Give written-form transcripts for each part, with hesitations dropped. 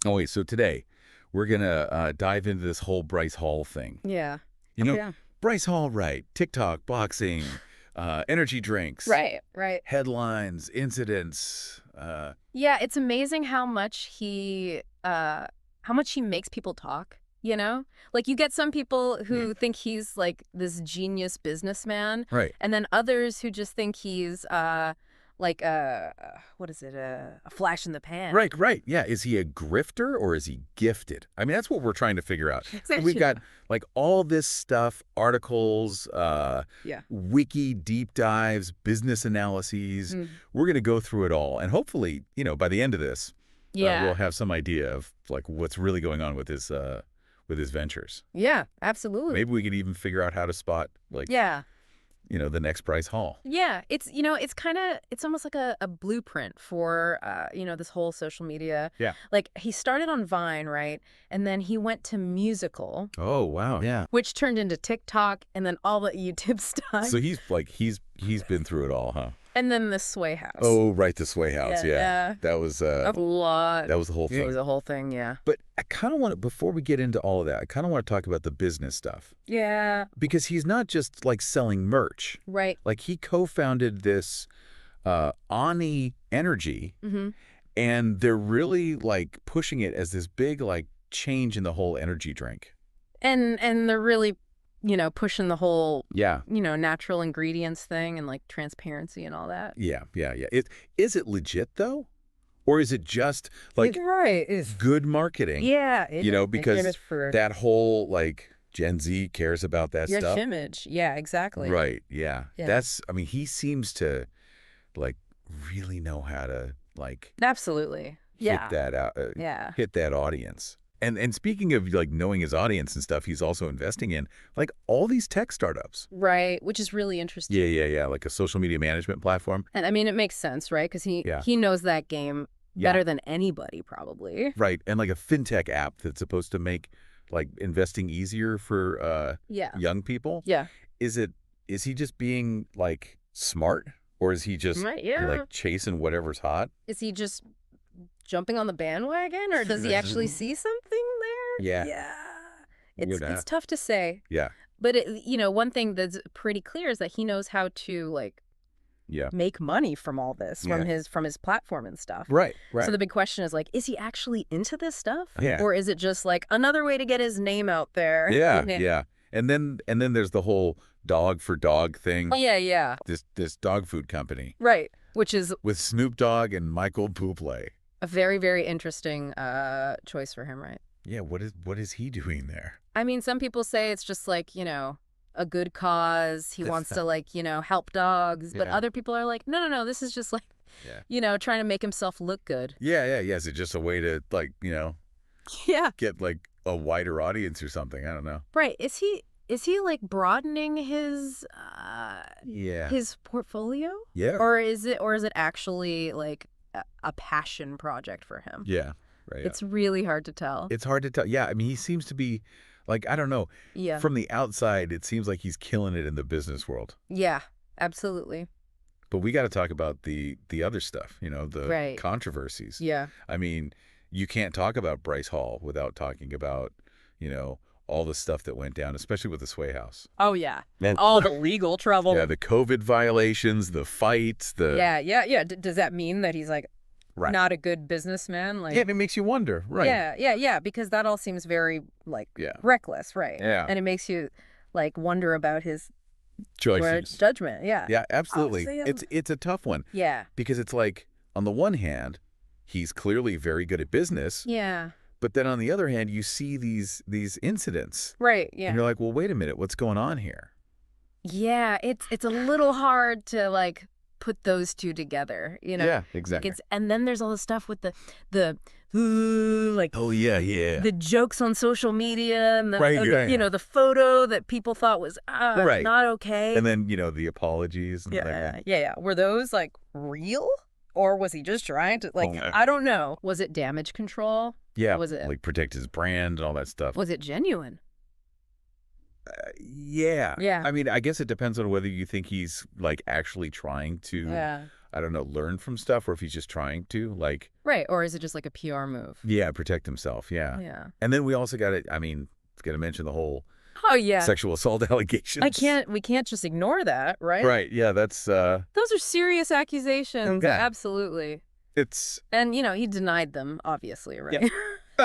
Oh, wait, so today we're going to dive into this whole Bryce Hall thing. Yeah. You know, Yeah. Bryce Hall, right? TikTok, boxing, energy drinks, Right. Right. headlines, incidents. Yeah. It's amazing how much he makes people talk. You know, like you get some people who think he's like this genius businessman, Right. and then others who just think he's like what is it, a flash in the pan. Right. Yeah. Is he a grifter or is he gifted? I mean, that's what we're trying to figure out. So we've got like all this stuff, articles, Yeah. wiki deep dives, business analyses. We're going to go through it all. And hopefully, by the end of this, we'll have some idea of like what's really going on with his ventures. Yeah, absolutely. Maybe we could even figure out how to spot like, the next Bryce Hall. Yeah, it's it's almost like a blueprint for this whole social media. Yeah. Like he started on Vine, right? And then he went to Musical. Oh, wow. Yeah. Which turned into TikTok and then all the YouTube stuff. So he's been through it all, huh? And then the Sway House. Oh, right, the Sway House. Yeah. That was a lot. That was the whole thing. It was a whole thing, yeah. But I kind of want to, before we get into all of that, I kind of want to talk about the business stuff. Yeah. Because he's not just like selling merch. Right. Like he co-founded this Ani Energy, and they're really like pushing it as this big like change in the whole energy drink. And they're really pushing the whole, yeah, natural ingredients thing and like transparency and all that. Yeah. Is it legit though? Or is it just like good marketing? Yeah. Because that whole like Gen Z cares about that your stuff. Image. Yeah, exactly. Right. Yeah. He seems to like really know how to like absolutely hit that out. Hit that audience. And speaking of like knowing his audience and stuff, he's also investing in like all these tech startups. Right, which is really interesting. Yeah. Like a social media management platform. And I mean, it makes sense, right? Because he knows that game better than anybody probably. Right. And like a fintech app that's supposed to make like investing easier for young people. Yeah. Is he just being like smart, or is he just like chasing whatever's hot? Is he just jumping on the bandwagon, or does he actually see something there? Yeah. It's tough to say. Yeah. But one thing that's pretty clear is that he knows how to like make money from all this, from his platform and stuff. Right. So the big question is like, is he actually into this stuff? Yeah. Or is it just like another way to get his name out there? Yeah. And then there's the whole dog for dog thing. Oh, yeah. This dog food company. Right. Which is with Snoop Dogg and Michael Bublé. A very, very interesting choice for him, right? Yeah, what is he doing there? I mean, some people say it's just like, a good cause. He wants to like, help dogs. But other people are like, no, this is just like, trying to make himself look good. Yeah. Is it just a way to like, get like a wider audience or something? I don't know. Right. Is he like broadening his his portfolio? Yeah. Or is it actually like a passion project for him? Yeah. Right. It's really hard to tell. It's hard to tell. Yeah. I mean, he seems to be like, I don't know. Yeah. From the outside, it seems like he's killing it in the business world. Yeah, absolutely. But we got to talk about the other stuff, the controversies. Yeah. I mean, you can't talk about Bryce Hall without talking about, all the stuff that went down, especially with the Sway House. Oh, yeah. And all the legal trouble. Yeah, the COVID violations, the fights, Yeah. Does that mean that he's like not a good businessman? Like, yeah, it makes you wonder, right? Yeah, because that all seems very like reckless, right? Yeah. And it makes you like wonder about his judgment. Yeah. Yeah, absolutely. It's a tough one. Yeah. Because it's like, on the one hand, he's clearly very good at business. Yeah. But then on the other hand, you see these incidents. Right, yeah. And you're like, well, wait a minute, what's going on here? Yeah, it's a little hard to like put those two together, Yeah, exactly. And then there's all the stuff with the like oh yeah the jokes on social media and the the photo that people thought was not okay. And then the apologies. And yeah. Were those like real, or was he just trying to like I don't know. Was it damage control? Yeah. Was it like protect his brand and all that stuff? Was it genuine? Yeah. I mean, I guess it depends on whether you think he's like actually trying to I don't know, learn from stuff, or if he's just trying to, like... Right, or is it just like a PR move? Yeah, protect himself, yeah. Yeah. And then we also got to, I mean, got to mention the whole sexual assault allegations. We can't just ignore that, right? Right, yeah, that's... Those are serious accusations, yeah. Absolutely. It's... And, he denied them, obviously, right? Yeah.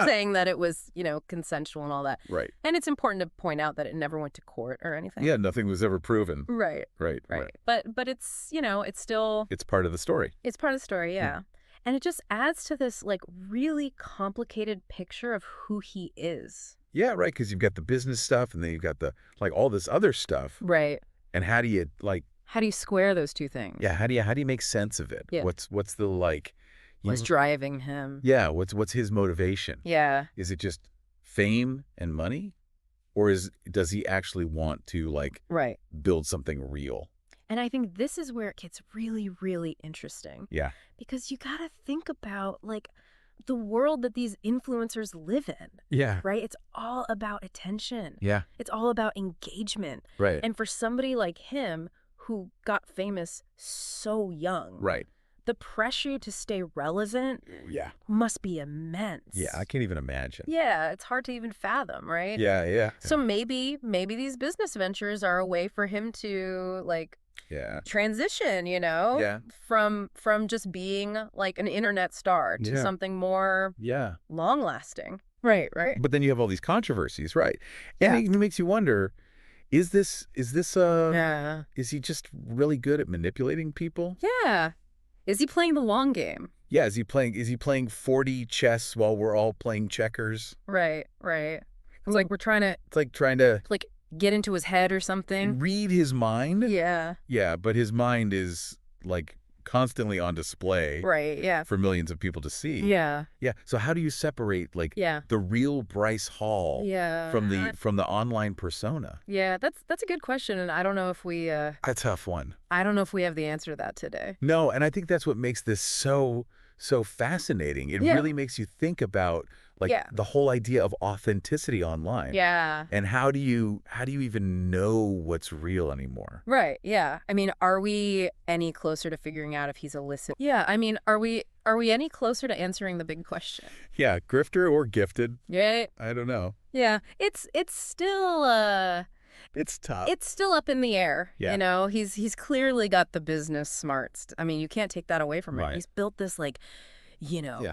Saying that it was, consensual and all that. Right. And it's important to point out that it never went to court or anything. Yeah, nothing was ever proven. Right. Right. But it's, it's still... It's part of the story. It's part of the story, yeah. And it just adds to this, like, really complicated picture of who he is. Yeah, right, because you've got the business stuff, and then you've got the, like, all this other stuff. Right. And how do you, like... How do you square those two things? Yeah, how do you make sense of it? Yeah. What's the, like... What's driving him? Yeah, what's his motivation? Yeah. Is it just fame and money? Or does he actually want to, like, build something real? And I think this is where it gets really, really interesting. Yeah. Because you got to think about, like, the world that these influencers live in. Yeah. Right? It's all about attention. Yeah. It's all about engagement. Right. And for somebody like him who got famous so young. Right. The pressure to stay relevant must be immense. Yeah, I can't even imagine. Yeah, it's hard to even fathom, right? Yeah. So maybe these business ventures are a way for him to, like, transition, from just being like an internet star to something more long lasting. Right. But then you have all these controversies, right? And it makes you wonder, is he just really good at manipulating people? Yeah. Is he playing the long game? Yeah, is he playing 4D chess while we're all playing checkers? Right. It's like we're trying to... It's like trying to... Like, get into his head or something? Read his mind? Yeah. Yeah, but his mind is, like, constantly on display. Right, yeah. For millions of people to see. Yeah. Yeah, so how do you separate, like, the real Bryce Hall from the online persona? Yeah, that's a good question, and I don't know if we... A tough one. I don't know if we have the answer to that today. No, and I think that's what makes this so fascinating. It really makes you think about, like, the whole idea of authenticity online. Yeah. And how do you even know what's real anymore? Right, yeah. I mean, are we any closer to figuring out if he's illicit? Yeah, I mean, are we any closer to answering the big question? Yeah, grifter or gifted? Yeah. I don't know. Yeah, it's still it's tough. It's still up in the air. Yeah. He's clearly got the business smarts. I mean, you can't take that away from him. Right. He's built this, like,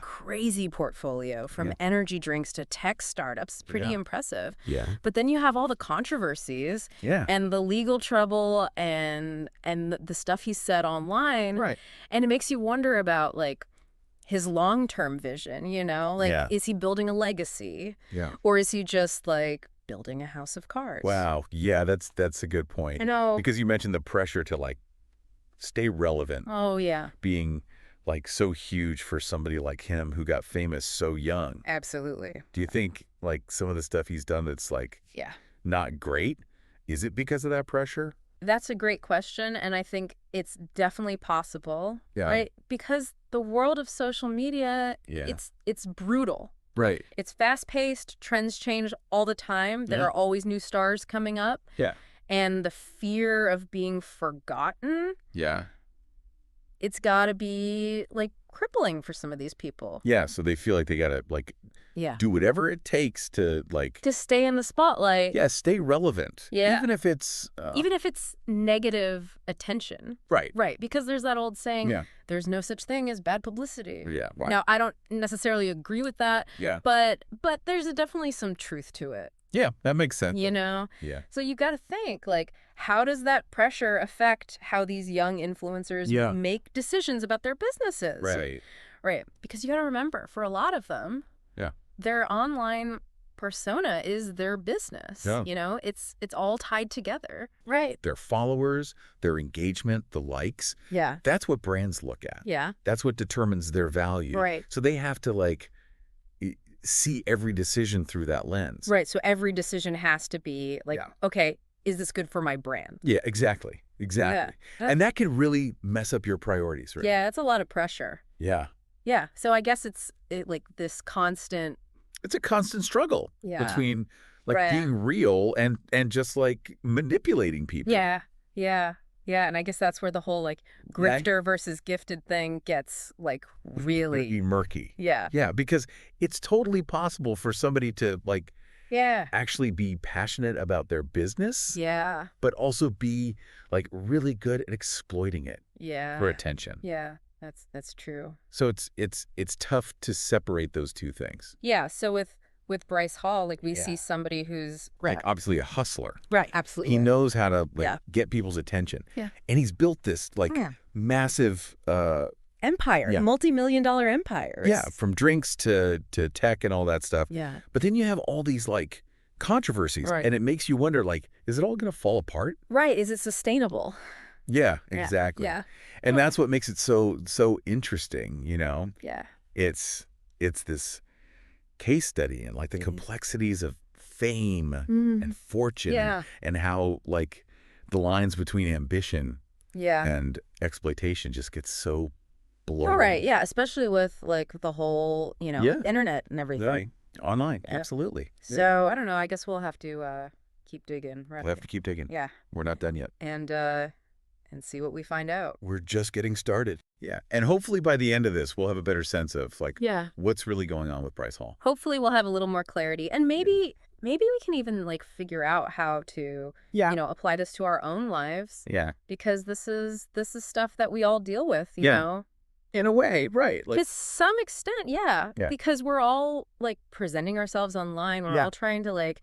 crazy portfolio from energy drinks to tech startups. Pretty impressive. Yeah. But then you have all the controversies and the legal trouble and the stuff he said online. Right. And it makes you wonder about, like, his long-term vision, Like, is he building a legacy? Yeah. Or is he just, like, building a house of cards? Wow. Yeah, that's a good point. I know. Because you mentioned the pressure to, like, stay relevant. Oh, yeah. Being, like, so huge for somebody like him who got famous so young. Absolutely. Do you think, like, some of the stuff he's done that's, like, not great, is it because of that pressure? That's a great question, and I think it's definitely possible, right? Because the world of social media, it's brutal. Right. It's fast-paced, trends change all the time. There are always new stars coming up. Yeah. And the fear of being forgotten, it's got to be, like, crippling for some of these people. Yeah, so they feel like they got to, like, do whatever it takes to, like... To stay in the spotlight. Yeah, stay relevant. Yeah. Even if it's... Even if it's negative attention. Right. Right, because there's that old saying, there's no such thing as bad publicity. Yeah, right. Now, I don't necessarily agree with that. Yeah. But there's definitely some truth to it. Yeah, that makes sense. Yeah. So you got to think, like, how does that pressure affect how these young influencers make decisions about their businesses? Right. Because you got to remember, for a lot of them, their online persona is their business. It's all tied together. Right. Their followers, their engagement, the likes. Yeah. That's what brands look at. Yeah. That's what determines their value. Right. So they have to, like, see every decision through that lens. Right. So every decision has to be like, okay, is this good for my brand? Yeah, exactly. Yeah. And that can really mess up your priorities, right? Yeah, it's a lot of pressure. Yeah. Yeah. So I guess it's like this constant... It's a constant struggle between, like, being real and just, like, manipulating people. Yeah. Yeah, and I guess that's where the whole like grifter versus gifted thing gets like really murky. Yeah. Yeah, because it's totally possible for somebody to like actually be passionate about their business. Yeah. But also be like really good at exploiting it for attention. Yeah. That's true. So it's tough to separate those two things. Yeah, so with Bryce Hall, like we see somebody who's like obviously a hustler. Right, absolutely. He knows how to like get people's attention. Yeah. And he's built this like massive empire, multi-million-dollar empires. Yeah, from drinks to tech and all that stuff. Yeah. But then you have all these like controversies and it makes you wonder like, is it all going to fall apart? Right, is it sustainable? Yeah, exactly. Yeah. And that's what makes it so interesting, you know? Yeah. It's this case study and like the complexities of fame and fortune and how like the lines between ambition and exploitation just get so blurry. All right, yeah, especially with like the whole, you know, internet and everything. Online, absolutely. So, I don't know, I guess we'll have to keep digging. We'll have to keep digging. Yeah. We're not done yet. And see what we find out. We're just getting started. Yeah. And hopefully by the end of this, we'll have a better sense of like what's really going on with Bryce Hall. Hopefully we'll have a little more clarity. And maybe we can even like figure out how to, you know, apply this to our own lives. Yeah. Because this is stuff that we all deal with, you know. In a way, right. Like, to some extent, because we're all like presenting ourselves online. We're all trying to like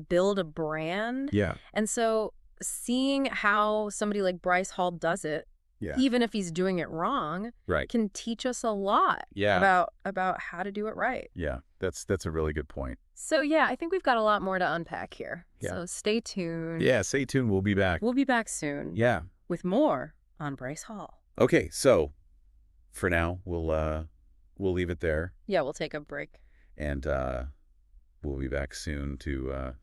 build a brand. Yeah. And so seeing how somebody like Bryce Hall does it, even if he's doing it wrong, can teach us a lot about how to do it right. Yeah, that's a really good point. So yeah, I think we've got a lot more to unpack here. Yeah. So stay tuned. Yeah, stay tuned. We'll be back. We'll be back soon. Yeah. With more on Bryce Hall. Okay, so for now, we'll leave it there. Yeah, we'll take a break. And we'll be back soon to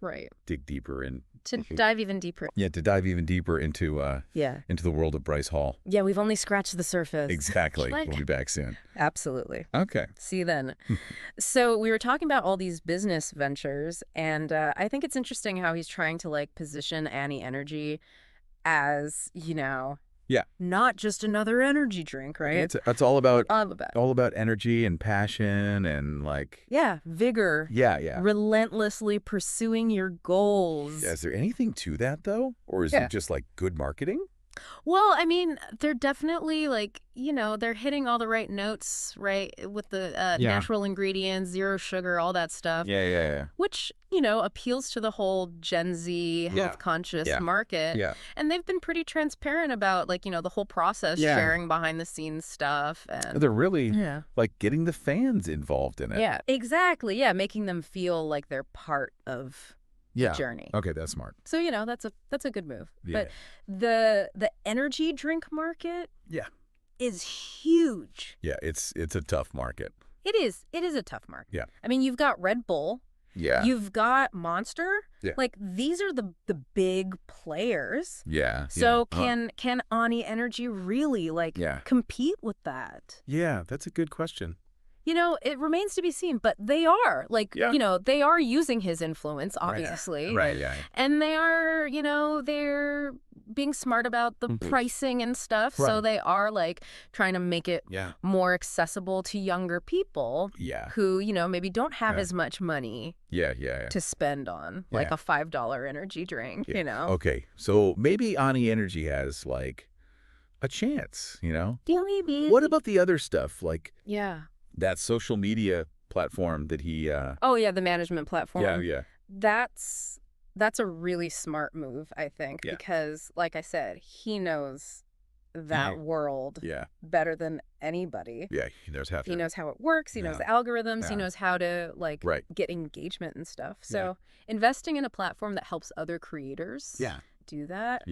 dig deeper in. To dive even deeper. Yeah, to dive even deeper into into the world of Bryce Hall. Yeah, we've only scratched the surface. Exactly. We'll be back soon. Absolutely. Okay. See you then. So we were talking about all these business ventures, and I think it's interesting how he's trying to like position Annie Energy as, you know, not just another energy drink, right? It's all about energy and passion and like vigor. Yeah. Relentlessly pursuing your goals. Yeah, is there anything to that though, or is it just like good marketing? Well, I mean, they're definitely like, you know, they're hitting all the right notes, right, with the natural ingredients, zero sugar, all that stuff. Yeah. Which, you know, appeals to the whole Gen Z health-conscious market. Yeah. And they've been pretty transparent about, like, you know, the whole process, sharing behind-the-scenes stuff. And they're really, like, getting the fans involved in it. Yeah, exactly. Yeah, making them feel like they're part of journey. Okay, that's smart. So, you know, that's a good move. But the energy drink market is huge. Yeah, it's a tough market. It is a tough market. Yeah. I mean, you've got Red Bull. Yeah. You've got Monster. Yeah. Like, these are the big players. Yeah. So can Ani Energy really like compete with that? Yeah, that's a good question. You know, it remains to be seen, but they are, like, you know, they are using his influence, obviously. Right, yeah. And they are, you know, they're being smart about the pricing and stuff. Right. So they are, like, trying to make it more accessible to younger people who, you know, maybe don't have as much money to spend on, like, a $5 energy drink, you know? Okay, so maybe Ani Energy has, like, a chance, you know? Yeah, maybe. What about the other stuff, like... Yeah. That social media platform that he... Oh, yeah, the management platform. Yeah. That's a really smart move, I think, because, like I said, he knows that world better than anybody. Yeah, he knows how to. He knows how it works. He knows the algorithms. Yeah. He knows how to, like, get engagement and stuff. So investing in a platform that helps other creators do that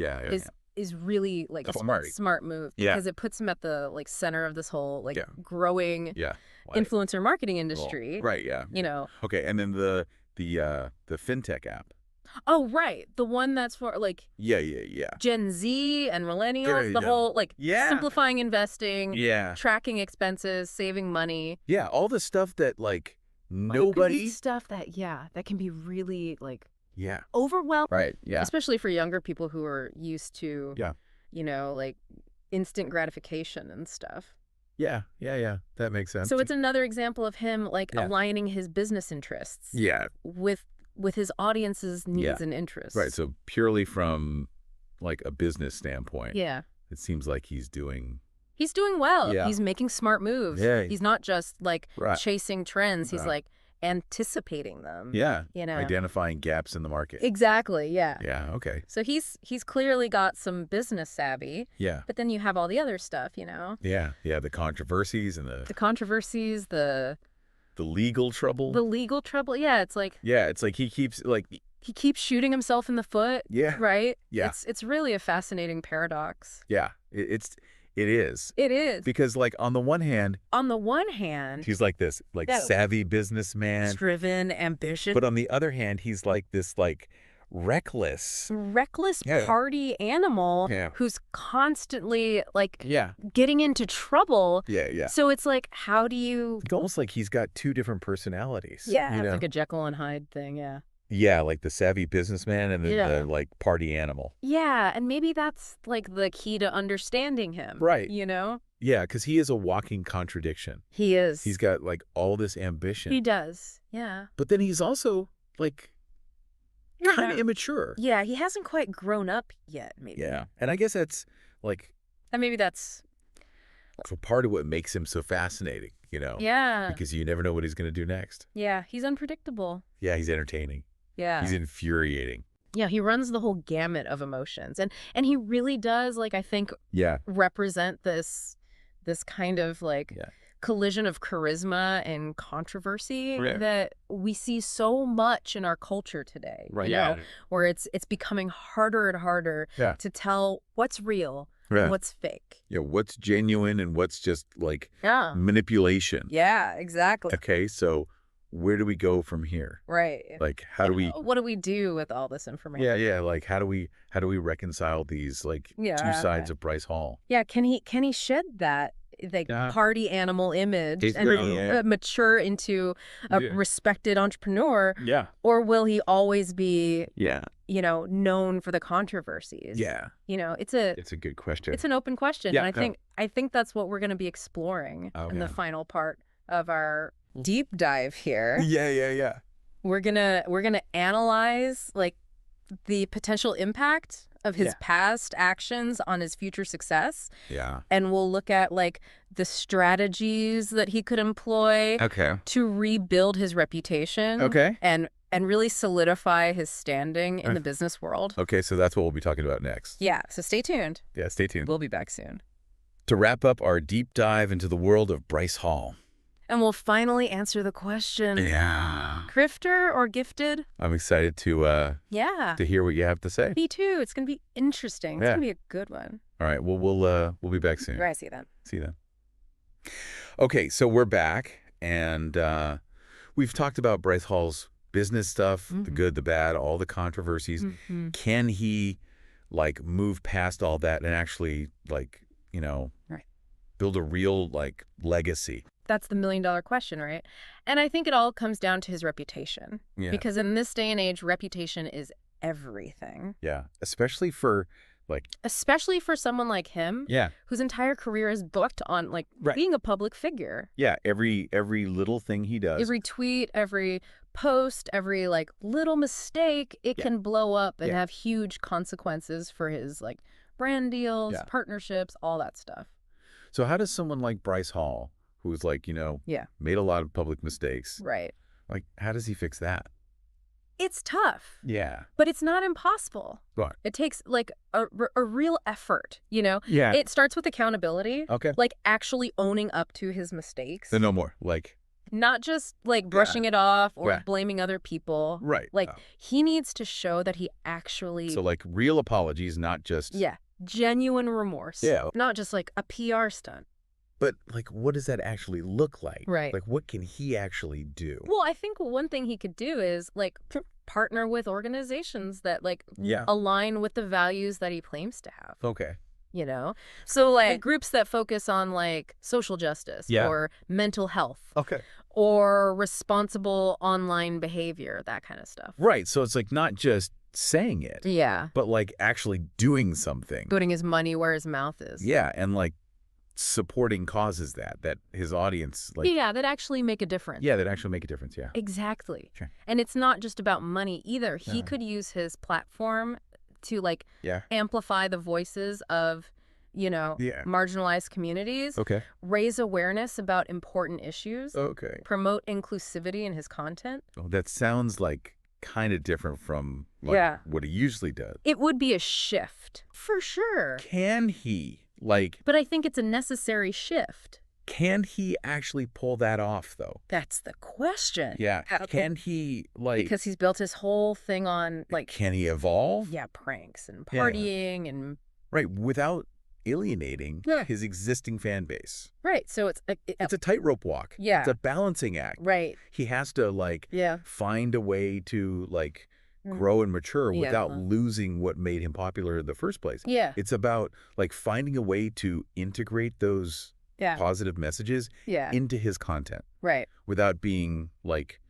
is really, like, a smart move because it puts him at the, like, center of this whole, like, growing influencer marketing industry. Right, yeah. You know. Okay, and then the fintech app. Oh, right. The one that's for, like, Gen Z and millennials, the whole, like, simplifying investing, tracking expenses, saving money. Yeah, all the stuff that, like, nobody... Stuff that, that can be really, like, overwhelming. Right, yeah. Especially for younger people who are used to, like instant gratification and stuff. Yeah. That makes sense. So it's another example of him aligning his business interests. Yeah. With his audience's needs and interests. Right. So purely from like a business standpoint. Yeah. It seems like he's doing well. Yeah. He's making smart moves. Yeah. He's not just chasing trends. He's anticipating them. Yeah. Identifying gaps in the market. Exactly. Yeah. Yeah. Okay. So he's clearly got some business savvy. Yeah. But then you have all the other stuff, Yeah. Yeah. The controversies and the legal trouble. Yeah. It's like. Yeah. It's like he keeps shooting himself in the foot. Yeah. Right. Yeah. It's really a fascinating paradox. Yeah. It is. Because on the one hand, he's like this savvy businessman, driven, ambitious. But on the other hand, he's like this reckless party animal who's constantly getting into trouble. Yeah. So it's like, how do you? It's almost like he's got two different personalities. Yeah, it's like a Jekyll and Hyde thing. Yeah. Yeah, like the savvy businessman and the party animal. Yeah, and maybe that's the key to understanding him. Right. Yeah, because he is a walking contradiction. He is. He's got all this ambition. He does. Yeah. But then he's also kind of immature. Yeah, he hasn't quite grown up yet, maybe. Yeah. And I guess that's and maybe that's so part of what makes him so fascinating, Yeah. Because you never know what he's going to do next. Yeah, he's unpredictable. Yeah, he's entertaining. Yeah. He's infuriating. Yeah, he runs the whole gamut of emotions. And he really does, I think, represent this kind of collision of charisma and controversy that we see so much in our culture today. Right. Yeah. Where it's becoming harder and harder to tell what's real and what's fake. Yeah, what's genuine and what's just manipulation. Yeah, exactly. Okay, so where do we go from here? Right. How do we? What do we do with all this information? Yeah. How do we reconcile these two sides of Bryce Hall? Yeah. Can he shed that party animal image and mature into a respected entrepreneur? Yeah. Or will he always be known for the controversies? Yeah. It's a good question. It's an open question. Yeah, and I think that's what we're going to be exploring in the final part of our deep dive here. Yeah. We're gonna analyze the potential impact of his past actions on his future success. Yeah. And we'll look at the strategies that he could employ to rebuild his reputation. Okay. And really solidify his standing in the business world. Okay, so that's what we'll be talking about next. Yeah, so stay tuned. Yeah, stay tuned. We'll be back soon. To wrap up our deep dive into the world of Bryce Hall. And we'll finally answer the question. Yeah. Grifter or gifted? I'm excited to hear what you have to say. Me too. It's going to be interesting. It's going to be a good one. All right. Well, we'll be back soon. All right. See you then. Okay. So we're back, and we've talked about Bryce Hall's business stuff, the good, the bad, all the controversies. Can he move past all that and actually build a real legacy? That's the $1 million question, right? And I think it all comes down to his reputation. Yeah. Because in this day and age, reputation is everything. Yeah. Especially for someone like him. Yeah. Whose entire career is booked on being a public figure. Yeah. Every little thing he does. Every tweet, every post, every little mistake, it can blow up and have huge consequences for his brand deals, partnerships, all that stuff. So how does someone like Bryce Hall, who's made a lot of public mistakes. Right. How does he fix that? It's tough. Yeah. But it's not impossible. Right. It takes a real effort, Yeah. It starts with accountability. Okay. Actually owning up to his mistakes. Then no more. Not just brushing it off or blaming other people. Right. He needs to show that he actually. So real apologies, not just. Yeah. Genuine remorse. Yeah. Not just a PR stunt. But what does that actually look like? Right. What can he actually do? Well, I think one thing he could do is partner with organizations that align with the values that he claims to have. Okay. So groups that focus on social justice or mental health. Okay. Or responsible online behavior, that kind of stuff. Right. So it's not just saying it. Yeah. But, like, actually doing something. Putting his money where his mouth is. Yeah, and, like, supporting causes that his audience, like... Yeah, that actually make a difference. Yeah, that actually make a difference, yeah. Exactly. Sure. And it's not just about money either. He could use his platform to, like, amplify the voices of, you know, marginalized communities. Okay. Raise awareness about important issues. Okay. Promote inclusivity in his content. Oh, that sounds, like, kind of different from, like, what he usually does. It would be a shift, for sure. Can he... Like, but I think it's a necessary shift. Can he actually pull that off, though? That's the question. Yeah. Can he, like... Because he's built his whole thing on, like... Can he evolve? Yeah, pranks and partying and... Right, without alienating his existing fan base. Right, so it's a tightrope walk. Yeah. It's a balancing act. Right. He has to, like, find a way to, like... grow and mature without losing what made him popular in the first place. Yeah. It's about, like, finding a way to integrate those positive messages into his content. Right. Without being, like,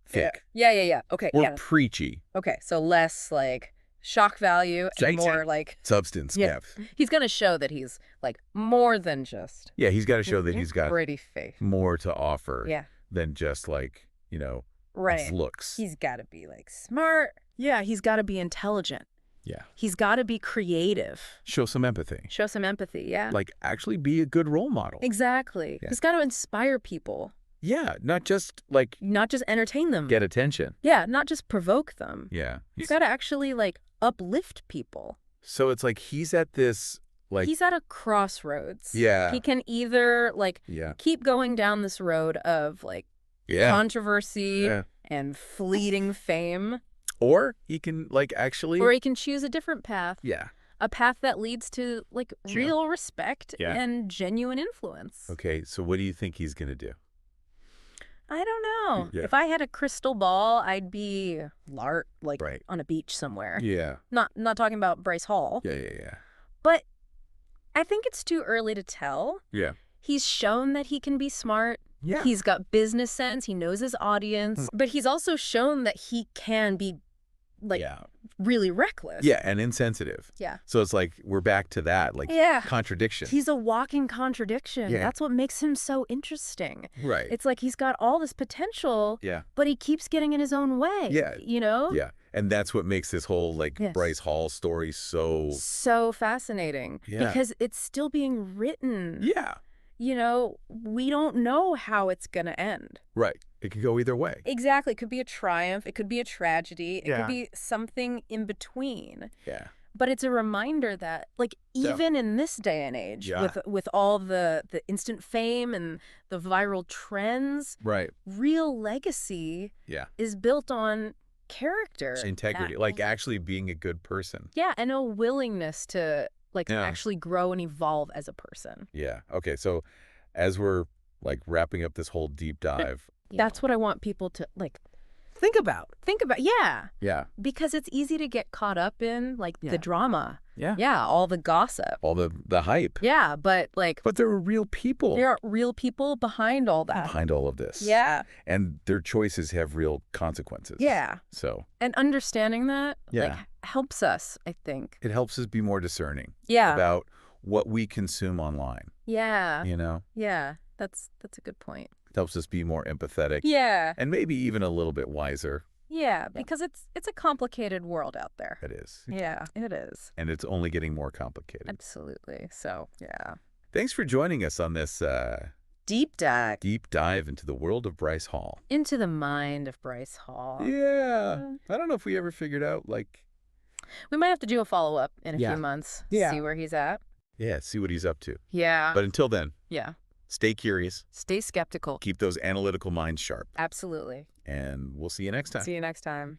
thick. Yeah. Okay, or preachy. Okay, so less, like, shock value and more, like... substance. Yeah. He's going to show that he's, like, more than just... Yeah, he's got to show that he's got pretty face. More to offer than just, like, you know... Right. Looks. He's got to be, like, smart. Yeah, he's got to be intelligent. Yeah. He's got to be creative. Show some empathy. Show some empathy, yeah. Like, actually be a good role model. Exactly. He's got to inspire people. Yeah, not just, like... Not just entertain them. Get attention. Yeah, not just provoke them. Yeah. He's got to actually, like, uplift people. So it's like he's at this... Like, he's at a crossroads. Yeah. He can either, like, keep going down this road of, like, controversy and fleeting fame. Or he can, like, actually... Or he can choose a different path. Yeah. A path that leads to, like, real respect and genuine influence. Okay, so what do you think he's going to do? I don't know. Yeah. If I had a crystal ball, I'd be on a beach somewhere. Yeah. Not talking about Bryce Hall. Yeah. But I think it's too early to tell. Yeah. He's shown that he can be smart. Yeah. He's got business sense. He knows his audience. But he's also shown that he can be, like, really reckless. Yeah, and insensitive. Yeah. So it's like we're back to that, like, contradiction. He's a walking contradiction. Yeah. That's what makes him so interesting. Right. It's like he's got all this potential, but he keeps getting in his own way. Yeah. You know? Yeah. And that's what makes this whole, like, Bryce Hall story so fascinating. Yeah. Because it's still being written. Yeah. You know, we don't know how it's going to end. Right. It could go either way. Exactly. It could be a triumph. It could be a tragedy. It could be something in between. Yeah. But it's a reminder that, like, even in this day and age, with all the instant fame and the viral trends, real legacy is built on character. Integrity. Like, actually being a good person. Yeah, and a willingness to... like, actually grow and evolve as a person. Yeah. Okay, so as we're, like, wrapping up this whole deep dive... That's what I want people to, like, think about. Yeah. Because it's easy to get caught up in, like, the drama. Yeah, all the gossip. All the hype. Yeah, but, like... But there are real people. There are real people behind all that. Behind all of this. Yeah. And their choices have real consequences. Yeah. So... And understanding that, like, helps us, I think. It helps us be more discerning. Yeah. About what we consume online. Yeah. You know? Yeah. That's a good point. It helps us be more empathetic. Yeah. And maybe even a little bit wiser. Yeah, because it's a complicated world out there. It is. Yeah, it is. And it's only getting more complicated. Absolutely. So, yeah. Thanks for joining us on this deep dive into the world of Bryce Hall. Into the mind of Bryce Hall. Yeah. I don't know if we ever figured out, like... We might have to do a follow-up in a few months. Yeah. See where he's at. Yeah, see what he's up to. Yeah. But until then... Yeah. Stay curious. Stay skeptical. Keep those analytical minds sharp. Absolutely. And we'll see you next time. See you next time.